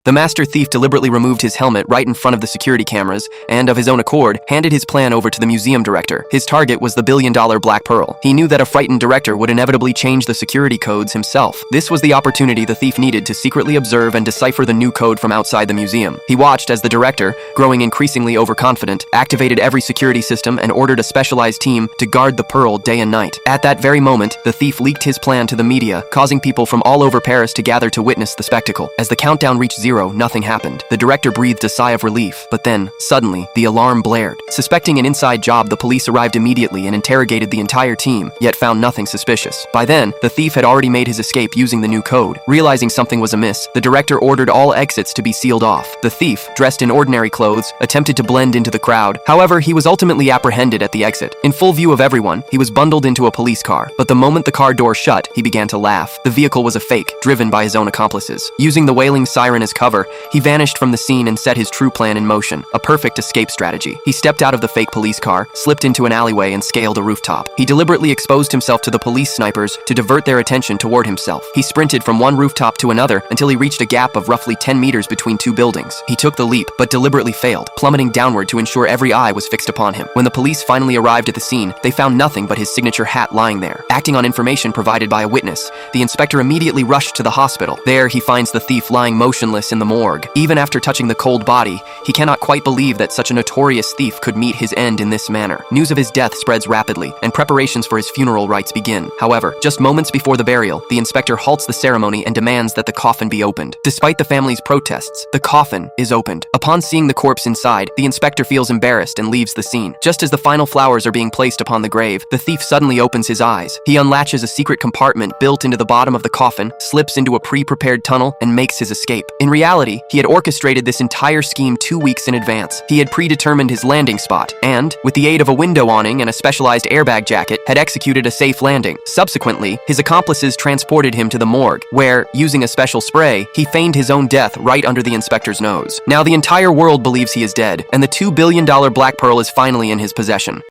The master thief deliberately removed his helmet right in front of the security cameras and, of his own accord, handed his plan over to the museum director. His target was the billion-dollar Black Pearl. He knew that a frightened director would inevitably change the security codes himself. This was the opportunity the thief needed to secretly observe and decipher the new code from outside the museum. He watched as the director, growing increasingly overconfident, activated every security system and ordered a specialized team to guard the Pearl day and night. At that very moment, the thief leaked his plan to the media, causing people from all over Paris to gather to witness the spectacle. As the countdown reached zero, nothing happened. The director breathed a sigh of relief, but then, suddenly, the alarm blared. Suspecting an inside job, the police arrived immediately and interrogated the entire team, yet found nothing suspicious. By then, the thief had already made his escape using the new code. Realizing something was amiss, the director ordered all exits to be sealed off. The thief, dressed in ordinary clothes, attempted to blend into the crowd. However, he was ultimately apprehended at the exit. In full view of everyone, he was bundled into a police car. But the moment the car door shut, he began to laugh. The vehicle was a fake, driven by his own accomplices. Using the wailing siren as cover, he vanished from the scene and set his true plan in motion, a perfect escape strategy. He stepped out of the fake police car, slipped into an alleyway, and scaled a rooftop. He deliberately exposed himself to the police snipers to divert their attention toward himself. He sprinted from one rooftop to another until he reached a gap of roughly 10 meters between two buildings. He took the leap, but deliberately failed, plummeting downward to ensure every eye was fixed upon him. When the police finally arrived at the scene, they found nothing but his signature hat lying there. Acting on information provided by a witness, the inspector immediately rushed to the hospital. There, he finds the thief lying motionless in the morgue. Even after touching the cold body, he cannot quite believe that such a notorious thief could meet his end in this manner. News of his death spreads rapidly, and preparations for his funeral rites begin. However, just moments before the burial, the inspector halts the ceremony and demands that the coffin be opened. Despite the family's protests, the coffin is opened. Upon seeing the corpse inside, the inspector feels embarrassed and leaves the scene. Just as the final flowers are being placed upon the grave, the thief suddenly opens his eyes. He unlatches a secret compartment built into the bottom of the coffin, slips into a pre-prepared tunnel, and makes his escape. In reality, he had orchestrated this entire scheme 2 weeks in advance. He had predetermined his landing spot and, with the aid of a window awning and a specialized airbag jacket, had executed a safe landing. Subsequently, his accomplices transported him to the morgue, where, using a special spray, he feigned his own death right under the inspector's nose. Now the entire world believes he is dead, and the $2 billion Black Pearl is finally in his possession.